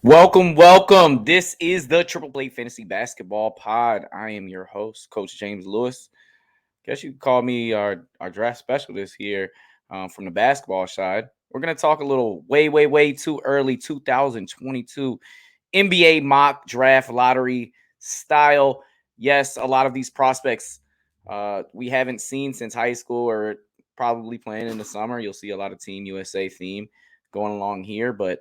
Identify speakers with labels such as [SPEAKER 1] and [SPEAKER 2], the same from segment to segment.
[SPEAKER 1] Welcome, welcome. This is the Triple Play Fantasy Basketball Pod. I am your host, Coach James Lewis. Guess you could call me our draft specialist here from the basketball side. We're gonna talk a little way too early 2022 NBA mock draft lottery style. Yes, a lot of these prospects we haven't seen since high school or probably playing in the summer. You'll see a lot of Team USA theme going along here, but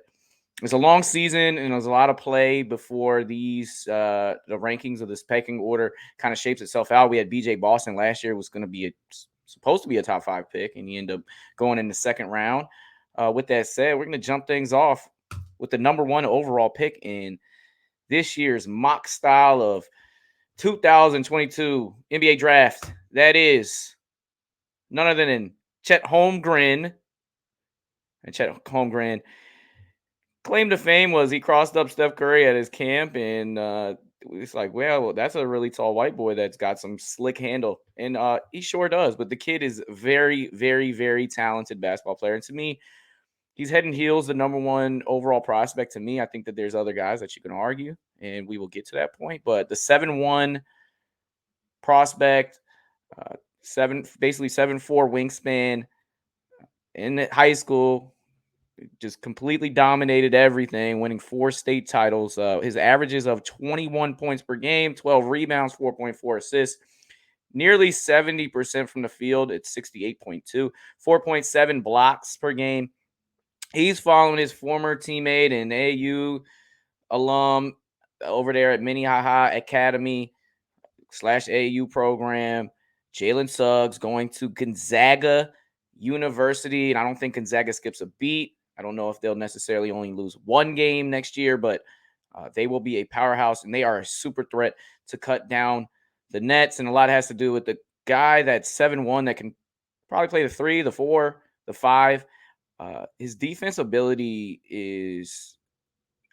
[SPEAKER 1] it's a long season and there's a lot of play before these the rankings of this pecking order kind of shapes itself out. We had BJ Boston last year was going to be supposed to be a top 5 pick, and he ended up going in the second round. With that said, we're going to jump things off with the number 1 overall pick in this year's mock style of 2022 NBA draft. That is none other than Chet Holmgren. And Chet Holmgren claim to fame was he crossed up Steph Curry at his camp, and it's like, well, that's a really tall white boy that's got some slick handle, and he sure does. But the kid is very talented basketball player, and to me, he's head and heels the number 1 overall prospect. To me, I think that there's other guys that you can argue, and we will get to that point. But the 7'1" prospect, basically 7'4" wingspan in high school, just completely dominated everything, winning 4 state titles. His averages of 21 points per game, 12 rebounds, 4.4 assists, nearly 70% from the field. It's 68.2, 4.7 blocks per game. He's following his former teammate and AU alum over there at Minnehaha Academy / AU program, Jalen Suggs, going to Gonzaga University. And I don't think Gonzaga skips a beat. I don't know if they'll necessarily only lose 1 game next year, but they will be a powerhouse, and they are a super threat to cut down the nets. And a lot has to do with the guy that's 7'1" that can probably play the 3, the 4, the 5. His defense ability is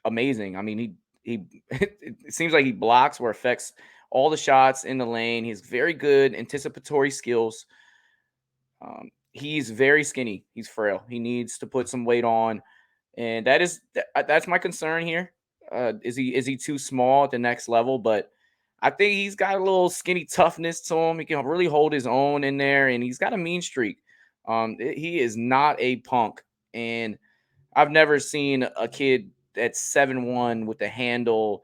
[SPEAKER 1] amazing. I mean, he it seems like he blocks or affects all the shots in the lane. He's very good anticipatory skills. He's very skinny. He's frail. He needs to put some weight on, and that's my concern here. Is he too small at the next level? But I think he's got a little skinny toughness to him. He can really hold his own in there, and he's got a mean streak. He is not a punk, and I've never seen a kid that's 7'1" with a handle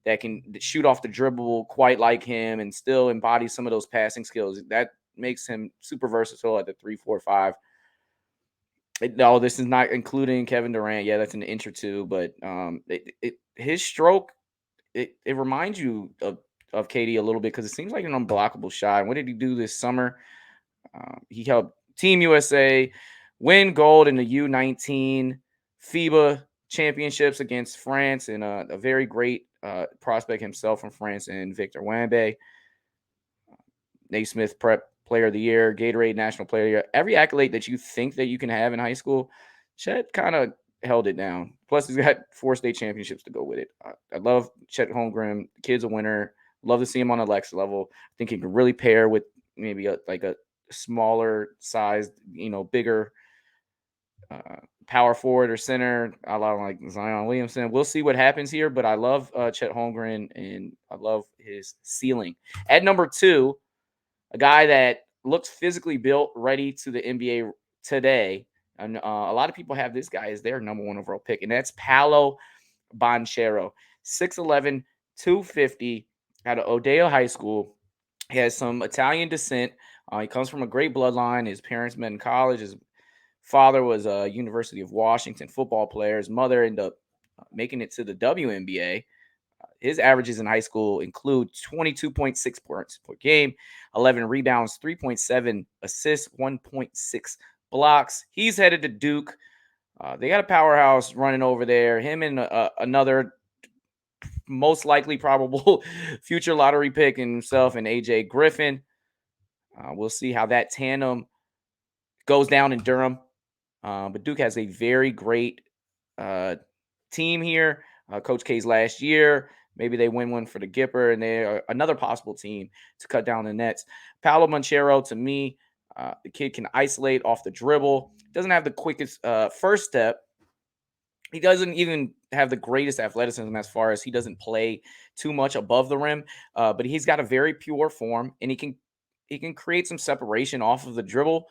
[SPEAKER 1] that can shoot off the dribble quite like him and still embody some of those passing skills. That makes him super versatile at the 3, 4, 5. No, this is not including Kevin Durant. Yeah, that's an inch or two, but his stroke it reminds you of KD a little bit because it seems like an unblockable shot. What did he do this summer? He helped Team USA win gold in the U19 FIBA championships against France, and a very great prospect himself from France, and Victor Wayne. Naismith Prep Player of the Year, Gatorade National Player of the Year. Every accolade that you think that you can have in high school, Chet kind of held it down. Plus, he's got 4 state championships to go with it. I love Chet Holmgren. The kid's a winner. Love to see him on the next level. I think he can really pair with maybe a smaller sized, bigger power forward or center, a lot like Zion Williamson. We'll see what happens here, but I love Chet Holmgren, and I love his ceiling. At number 2, a guy that looks physically built, ready to the NBA today. And a lot of people have this guy as their number 1 overall pick, and that's Paolo Banchero, 6'11", 250, out of Odeyo High School. He has some Italian descent. He comes from a great bloodline. His parents met in college. His father was a University of Washington football player. His mother ended up making it to the WNBA. His averages in high school include 22.6 points per game, 11 rebounds, 3.7 assists, 1.6 blocks. He's headed to Duke. They got a powerhouse running over there. Him and another most likely probable future lottery pick in himself and AJ Griffin. We'll see how that tandem goes down in Durham. But Duke has a very great team here. Coach K's last year. Maybe they win one for the Gipper, and they are another possible team to cut down the nets. Paolo Banchero, to me, the kid can isolate off the dribble. Doesn't have the quickest first step. He doesn't even have the greatest athleticism as far as he doesn't play too much above the rim, but he's got a very pure form, and he can create some separation off of the dribble,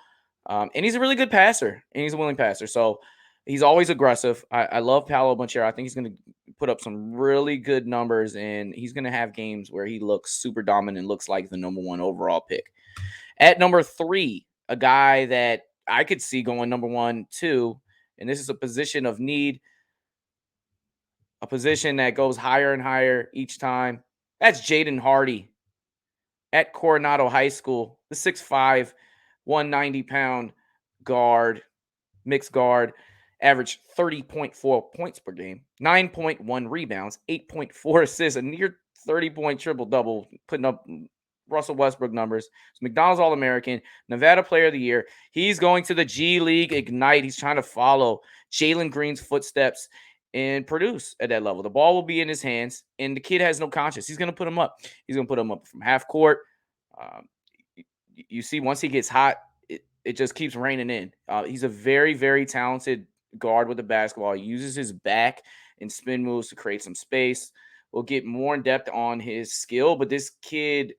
[SPEAKER 1] and he's a really good passer, and he's a willing passer. So he's always aggressive. I love Paolo Banchero. I think he's going to put up some really good numbers, and he's going to have games where he looks super dominant, looks like the number 1 overall pick. At number 3, a guy that I could see going number 1 too, and this is a position of need, a position that goes higher and higher each time. That's Jaden Hardy at Coronado High School, the 6'5", 190-pound guard, mixed guard, averaged 30.4 points per game, 9.1 rebounds, 8.4 assists, a near 30-point triple-double, putting up Russell Westbrook numbers. It's McDonald's All-American, Nevada Player of the Year. He's going to the G League Ignite. He's trying to follow Jalen Green's footsteps and produce at that level. The ball will be in his hands, and the kid has no conscience. He's going to put him up. He's going to put him up from half court. You see, once he gets hot, it just keeps raining in. He's a very, very talented guard with the basketball. He uses his back and spin moves to create some space. We'll get more in depth on his skill, but this kid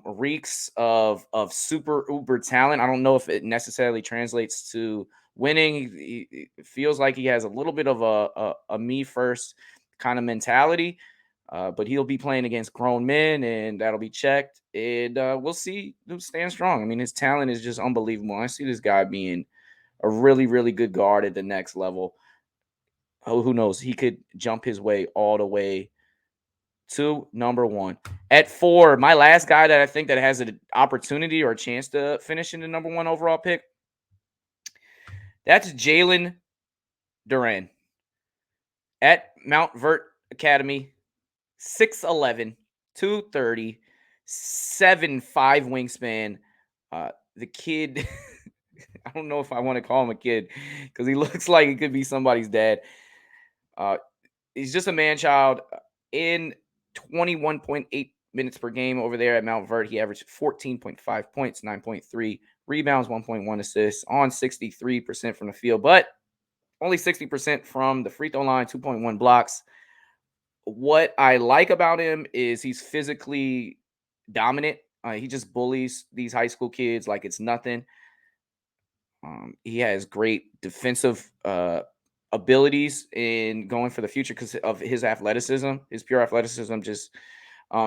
[SPEAKER 1] reeks of super uber talent. I don't know if it necessarily translates to winning. It feels like he has a little bit of a me first kind of mentality. But he'll be playing against grown men, and that'll be checked. And we'll see who stands strong. I mean, his talent is just unbelievable. I see this guy being a really, really good guard at the next level. Oh, who knows? He could jump his way all the way to number 1. At 4, my last guy that I think that has an opportunity or a chance to finish in the number 1 overall pick, that's Jalen Duren at Mount Vert Academy. 6'11", 230, 7'5" wingspan. The kid, I don't know if I want to call him a kid because he looks like he could be somebody's dad. He's just a man-child. In 21.8 minutes per game over there at Mount Vert, he averaged 14.5 points, 9.3 rebounds, 1.1 assists on 63% from the field, but only 60% from the free throw line, 2.1 blocks. What I like about him is he's physically dominant. He just bullies these high school kids like it's nothing. He has great defensive abilities in going for the future because of his athleticism. His pure athleticism just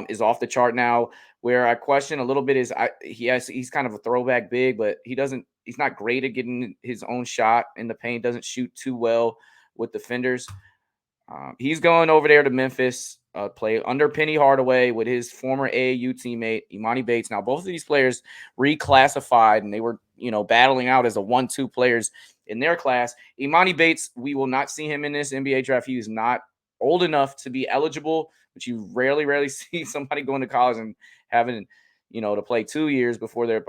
[SPEAKER 1] is off the chart now. Where I question a little bit is he's kind of a throwback big, but he's not great at getting his own shot in the paint. Doesn't shoot too well with defenders. He's going over there to Memphis, play under Penny Hardaway with his former AAU teammate, Emoni Bates. Now, both of these players reclassified, and they were, battling out as a 1-2 players in their class. Emoni Bates, we will not see him in this NBA draft. He is not old enough to be eligible, but you rarely see somebody going to college and having, to play 2 years before they're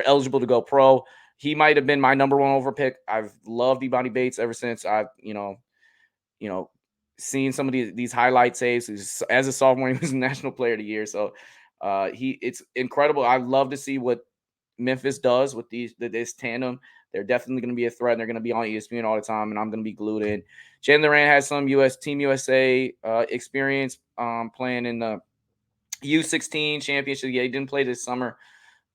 [SPEAKER 1] eligible to go pro. He might have been my number 1 over pick. I've loved Emoni Bates ever since I've, seeing some of these highlight saves. As a sophomore, he was National Player of the Year. So it's incredible. I love to see what Memphis does with this tandem. They're definitely going to be a threat. And they're going to be on ESPN all the time, and I'm going to be glued in. Chandler has some Team USA experience playing in the U16 championship. Yeah, he didn't play this summer,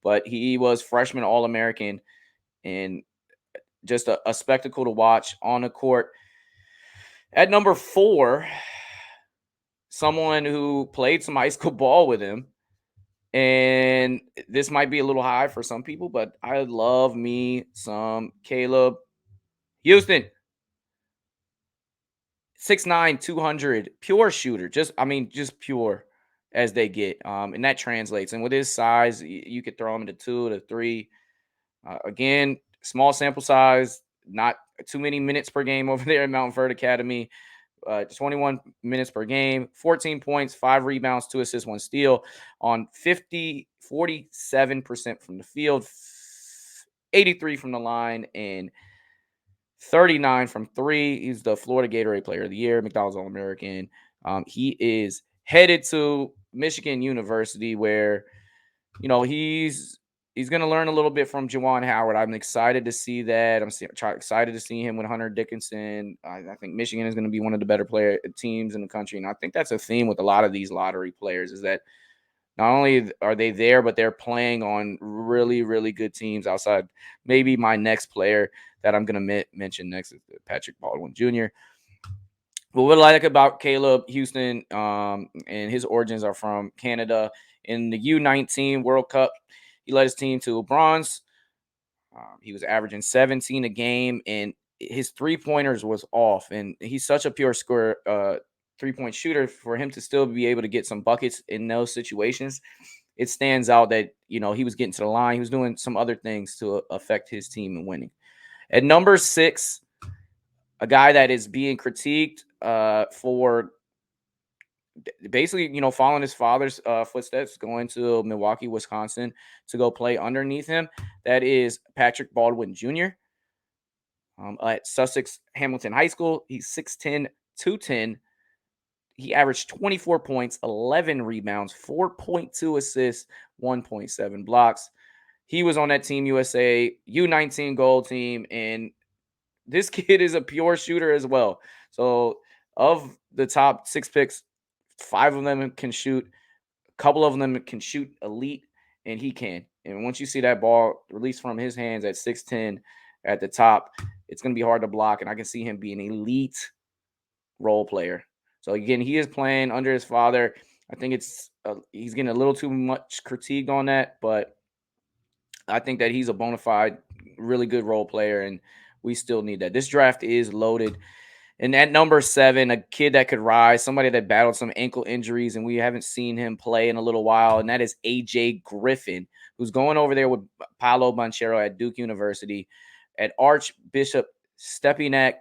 [SPEAKER 1] but he was freshman All-American and just a spectacle to watch on the court. At number 4, someone who played some high school ball with him, and this might be a little high for some people, but I love me some Caleb Houstan. 6'9", 200, pure shooter. Just pure as they get. And that translates. And with his size, you could throw him into 2 to 3. Again, small sample size, not too many minutes per game over there at Mount Vert Academy. 21 minutes per game, 14 points, 5 rebounds, 2 assists, 1 steal on 47% from the field, 83 from the line, and 39 from 3. He's the Florida Gatorade Player of the Year, McDonald's All-American. He is headed to Michigan University where, he's He's going to learn a little bit from Juwan Howard. I'm excited to see that. Excited to see him with Hunter Dickinson. I think Michigan is going to be one of the better teams in the country. And I think that's a theme with a lot of these lottery players is that not only are they there, but they're playing on really, really good teams outside. Maybe my next player that I'm going to mention next is Patrick Baldwin Jr. But what I like about Caleb Houstan and his origins are from Canada. In the U19 World Cup, he led his team to a bronze. He was averaging 17 a game, and his three-pointers was off. And he's such a pure scorer, three-point shooter. For him to still be able to get some buckets in those situations, it stands out that, he was getting to the line. He was doing some other things to affect his team in winning. At number 6, a guy that is being critiqued for basically, following his father's footsteps, going to Milwaukee, Wisconsin to go play underneath him. That is Patrick Baldwin Jr. At Sussex Hamilton High School. He's 6'10", 210. He averaged 24 points, 11 rebounds, 4.2 assists, 1.7 blocks. He was on that Team USA U19 gold team, and this kid is a pure shooter as well. So of the top 6 picks, 5 of them can shoot. A couple of them can shoot elite, and he can. And once you see that ball released from his hands at 6'10 at the top, it's going to be hard to block, and I can see him being an elite role player. So, again, he is playing under his father. I think he's getting a little too much critiqued on that, but I think that he's a bona fide, really good role player, and we still need that. This draft is loaded. And at number 7, a kid that could rise, somebody that battled some ankle injuries, and we haven't seen him play in a little while, and that is AJ Griffin, who's going over there with Paolo Banchero at Duke University at Archbishop Stepinac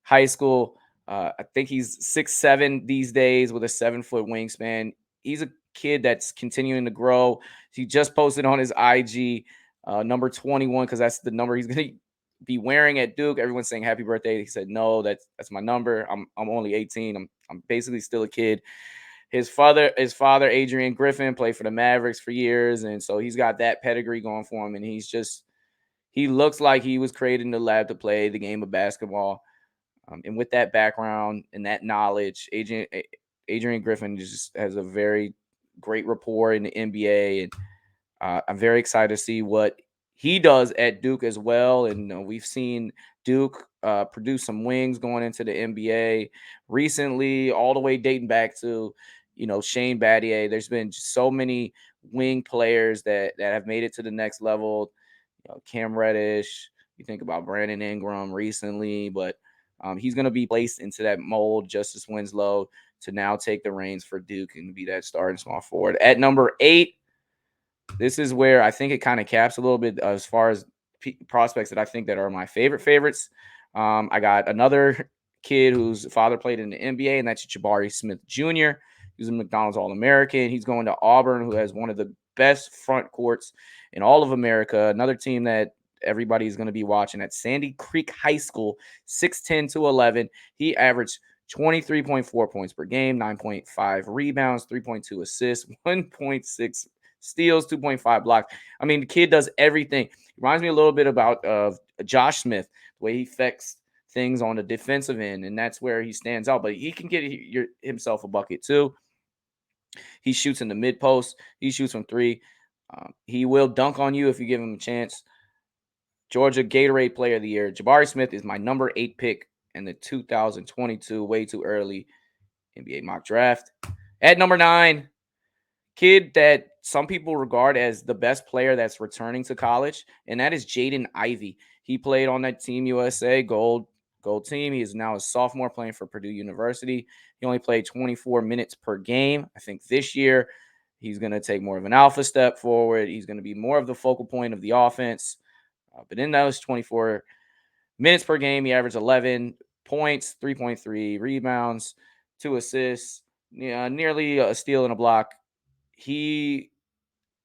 [SPEAKER 1] High School. I think he's 6'7" these days with a 7-foot wingspan. He's a kid that's continuing to grow. He just posted on his IG number 21 because that's the number he's going to be wearing at Duke. Everyone's saying happy birthday. He said, no, that's my number. I'm only 18. I'm basically still a kid. His father, Adrian Griffin, played for the Mavericks for years. And so he's got that pedigree going for him. And he looks like he was created in the lab to play the game of basketball. And with that background and that knowledge, Adrian Griffin just has a very great rapport in the NBA. And I'm very excited to see what he does at Duke as well. And we've seen Duke produce some wings going into the NBA recently, all the way dating back to, Shane Battier. There's been so many wing players that have made it to the next level. Cam Reddish, you think about Brandon Ingram recently, but he's going to be placed into that mold, Justice Winslow, to now take the reins for Duke and be that starting small forward. At number 8, this is where I think it kind of caps a little bit as far as prospects that I think that are my favorites. I got another kid whose father played in the NBA, and that's Jabari Smith Jr. He's a McDonald's All-American. He's going to Auburn, who has one of the best front courts in all of America. Another team that everybody's going to be watching at Sandy Creek High School, 6'10" to 11. He averaged 23.4 points per game, 9.5 rebounds, 3.2 assists, 1.6 steals, 2.5 blocks. I mean, the kid does everything. Reminds me a little bit about Josh Smith, the way he affects things on the defensive end, and that's where he stands out. But he can get himself a bucket too. He shoots in the mid post. He shoots from 3. He will dunk on you if you give him a chance. Georgia Gatorade Player of the Year. Jabari Smith is my number 8 pick in the 2022 way too early NBA mock draft. At number 9, kid that some people regard as the best player that's returning to college, and that is Jaden Ivey. He played on that Team USA gold team. He is now a sophomore playing for Purdue University. He only played 24 minutes per game. I think this year he's going to take more of an alpha step forward. He's going to be more of the focal point of the offense. But in those 24 minutes per game, he averaged 11 points, 3.3 rebounds, 2 assists, nearly a steal and a block. He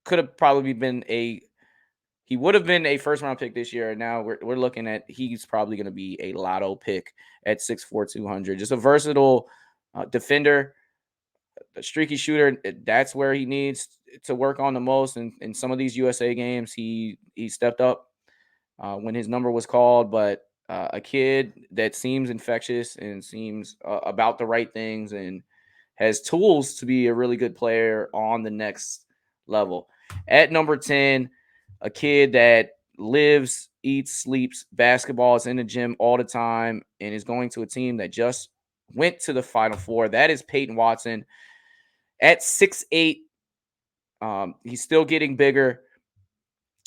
[SPEAKER 1] could have probably been he would have been a first round pick this year. Now we're looking at he's probably going to be a lotto pick at 6'4", 200. Just a versatile defender, a streaky shooter. That's where he needs to work on the most in some of these USA games. He stepped up when his number was called, but a kid that seems infectious and seems about the right things and has tools to be a really good player on the next level. At number 10, a kid that lives, eats, sleeps basketball, is in the gym all the time, and is going to a team that just went to the Final Four. That is Peyton Watson. At 6'8", he's still getting bigger.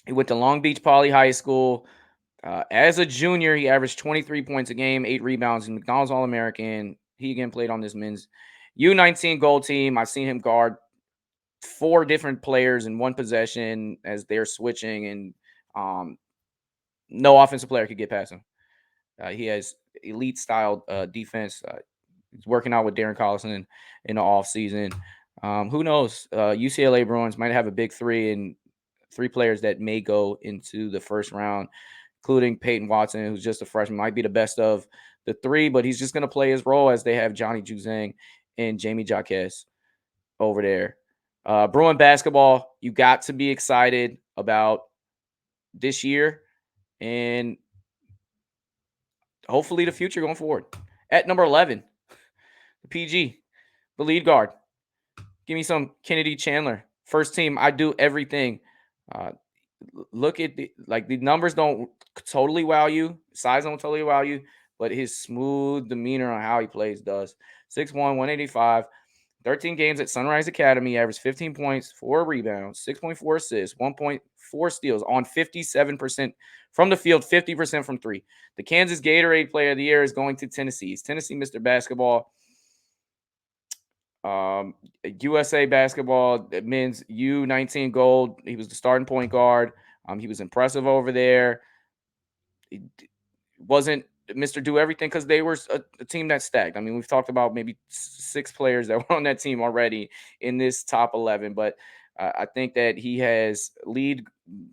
[SPEAKER 1] He went to Long Beach Poly High School. As a junior, he averaged 23 points a game, 8 rebounds, and McDonald's All-American. He again played on this men's U19 gold team. I've seen him guard 4 different players in one possession as they're switching, and no offensive player could get past him. He has elite style defense. He's working out with Darren Collison in the offseason. Who knows? UCLA Bruins might have a big 3 and 3 players that may go into the first round, including Peyton Watson, who's just a freshman, might be the best of the 3, but he's just going to play his role as they have Johnny Juzang and Jamie Jaquez over there. Bruin basketball, you got to be excited about this year and hopefully the future going forward. At number 11, the PG, the lead guard. Give me some Kennedy Chandler. First team, I do everything. Look at the numbers don't totally wow you. Size don't totally wow you, but his smooth demeanor on how he plays does. 6'1", 185. 13 games at Sunrise Academy, averaged 15 points, 4 rebounds, 6.4 assists, 1.4 steals on 57% from the field, 50% from 3. The Kansas Gatorade Player of the Year is going to Tennessee. He's Tennessee Mr. Basketball. USA basketball, men's U19 gold. He was the starting point guard. He was impressive over there. He wasn't Mr. Do Everything because they were a team that stacked. I mean, we've talked about maybe 6 players that were on that team already in this top 11, but I think that he has lead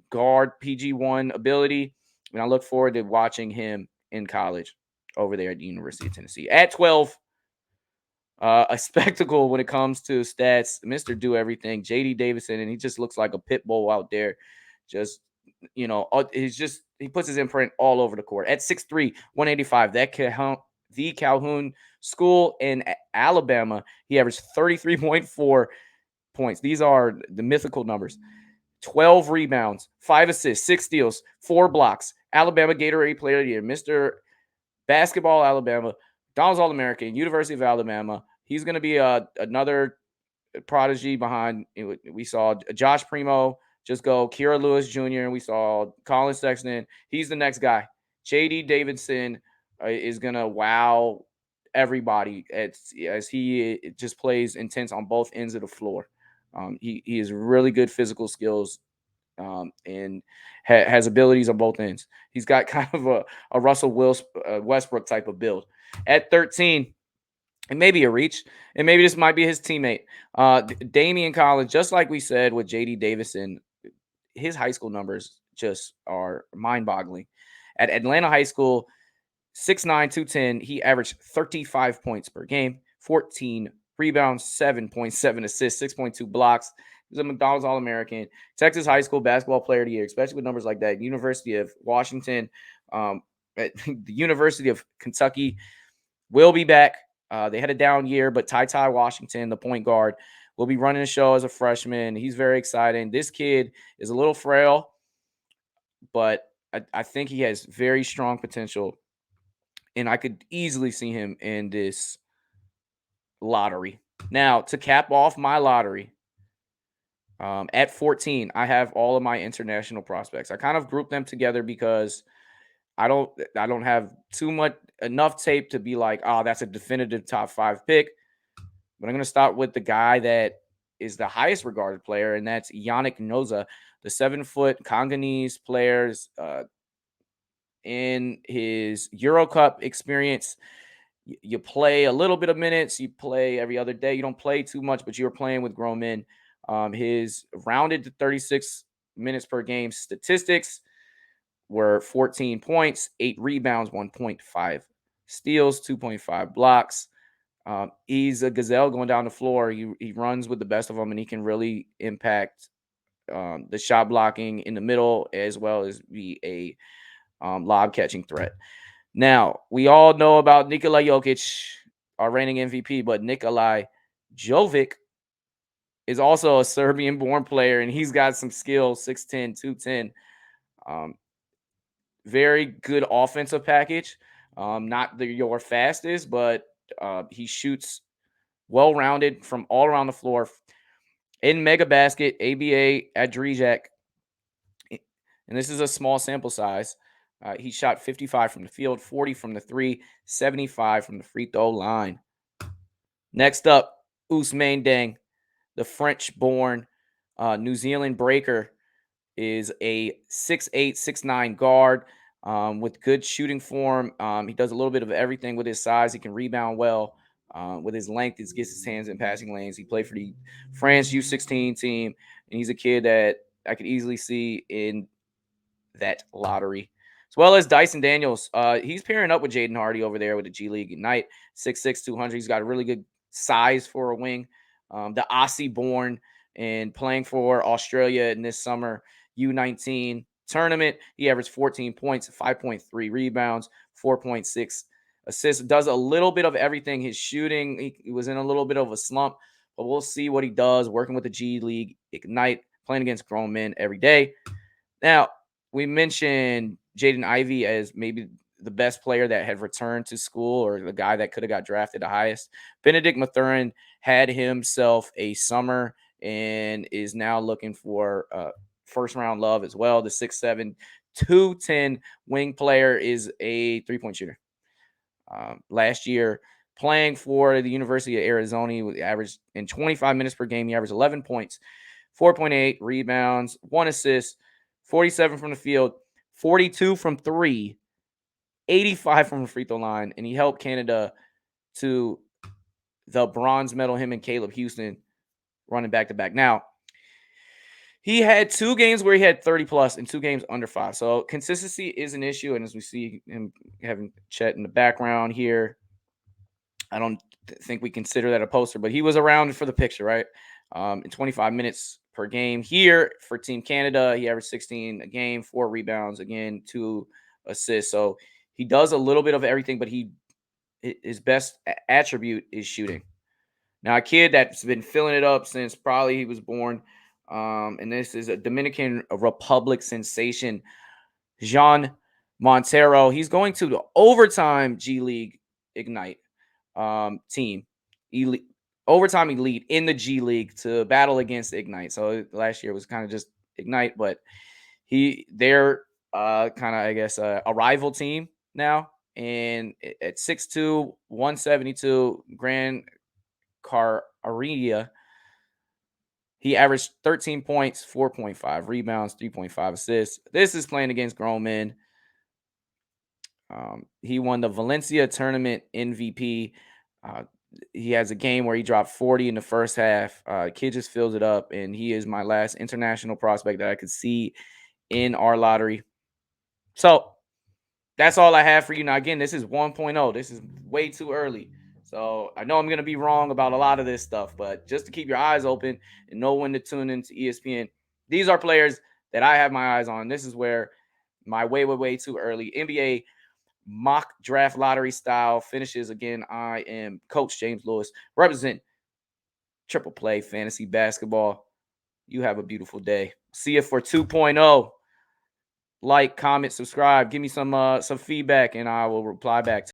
[SPEAKER 1] guard PG1 ability, and I look forward to watching him in college over there at the University of Tennessee. At 12, a spectacle when it comes to stats, Mr. Do Everything, JD Davidson, and he just looks like a pit bull out there. Just, he puts his imprint all over the court. At 6'3", 185, the Calhoun School in Alabama, he averaged 33.4 points. These are the mythical numbers. 12 rebounds, 5 assists, 6 steals, 4 blocks. Alabama Gatorade Player of the Year, Mr. Basketball Alabama, Donald's All-American, University of Alabama. He's going to be another prodigy behind. We saw Josh Primo just go, Kira Lewis Jr., and we saw Colin Sexton. He's the next guy. JD Davidson is going to wow everybody as he just plays intense on both ends of the floor. He has really good physical skills and has abilities on both ends. He's got kind of a Russell Westbrook type of build. At 13, and maybe a reach, and maybe this might be his teammate, Davion Collins. Just like we said with J.D. Davison, his high school numbers just are mind-boggling. At Atlanta High School, 6'9", 210, he averaged 35 points per game, 14 rebounds, 7.7 assists, 6.2 blocks. He's a McDonald's All-American, Texas High School Basketball Player of the Year, especially with numbers like that. University of Washington, at the University of Kentucky will be back. They had a down year, but Ty Washington, the point guard, will be running the show as a freshman. He's very exciting. This kid is a little frail, but I think he has very strong potential, and I could easily see him in this lottery. Now, to cap off my lottery, at 14, I have all of my international prospects. I kind of group them together because I don't have enough tape to be like, oh, that's a definitive top 5 pick. But I'm going to start with the guy that is the highest regarded player, and that's Yannick Nzosa, the 7-foot Congolese players in his Euro Cup experience. You play a little bit of minutes. You play every other day. You don't play too much, but you're playing with grown men. His rounded to 36 minutes per game statistics were 14 points, 8 rebounds, 1.5 steals, 2.5 blocks. He's a gazelle going down the floor. He runs with the best of them, and he can really impact the shot blocking in the middle as well as be a lob catching threat. Now, we all know about Nikola Jokic, our reigning MVP, but Nikola Jovic is also a Serbian born player, and he's got some skills 6'10, 210. Very good offensive package. Not your fastest, but he shoots well rounded from all around the floor. In Mega Basket, ABA at Drijak, and this is a small sample size. He shot 55 from the field, 40 from the three, 75 from the free throw line. Next up, Ousmane Dieng, the French-born New Zealand breaker, is a 6'8", 6'9" guard with good shooting form. He does a little bit of everything with his size. He can rebound well. With his length, he gets his hands in passing lanes. He played for the France U16 team, and he's a kid that I could easily see in that lottery. As well as Dyson Daniels. He's pairing up with Jaden Hardy over there with the G League Ignite. 6'6", 200. He's got a really good size for a wing. The Aussie born and playing for Australia in this summer U19 tournament. He averaged 14 points, 5.3 rebounds, 4.6 assists. Does a little bit of everything. His shooting, he was in a little bit of a slump, but we'll see what he does working with the G League Ignite, playing against grown men every day. Now, we mentioned Jaden Ivey as maybe the best player that had returned to school or the guy that could have got drafted the highest. Benedict Mathurin had himself a summer and is now looking for first round love as well. The 6'7", 210 wing player is a three-point shooter. Last year, playing for the University of Arizona, he averaged in 25 minutes per game. He averaged 11 points, 4.8 rebounds, 1 assist, 47 from the field, 42 from three, 85 from the free throw line, and he helped Canada to the bronze medal, him and Caleb Houstan running back-to-back. Now, he had 2 games where he had 30-plus and 2 games under 5. So consistency is an issue, and as we see him having Chet in the background here, I don't think we consider that a poster, but he was around for the picture, right? In 25 minutes per game. Here for Team Canada, he averaged 16 a game, 4 rebounds, again, 2 assists. So he does a little bit of everything, but his best attribute is shooting. Now, a kid that's been filling it up since probably he was born, and this is a Dominican Republic sensation, Jean Montero. He's going to the overtime G League Ignite team, overtime elite in the G League to battle against Ignite. So last year was kind of just Ignite, but they're kind of, I guess, a rival team now. And at 6'2", 172, Gran Canaria, he averaged 13 points, 4.5 rebounds, 3.5 assists. This is playing against grown men. He won the Valencia tournament MVP. He has a game where he dropped 40 in the first half. Kid just fills it up, and he is my last international prospect that I could see in our lottery. So that's all I have for you. Now, again, this is 1.0. This is way too early. So I know I'm going to be wrong about a lot of this stuff, but just to keep your eyes open and know when to tune into ESPN, these are players that I have my eyes on. This is where my way too early NBA mock draft lottery style finishes. Again, I am Coach James Lewis, represent Triple Play Fantasy Basketball. You have a beautiful day. See you for 2.0. Like, comment, subscribe. Give me some feedback, and I will reply back to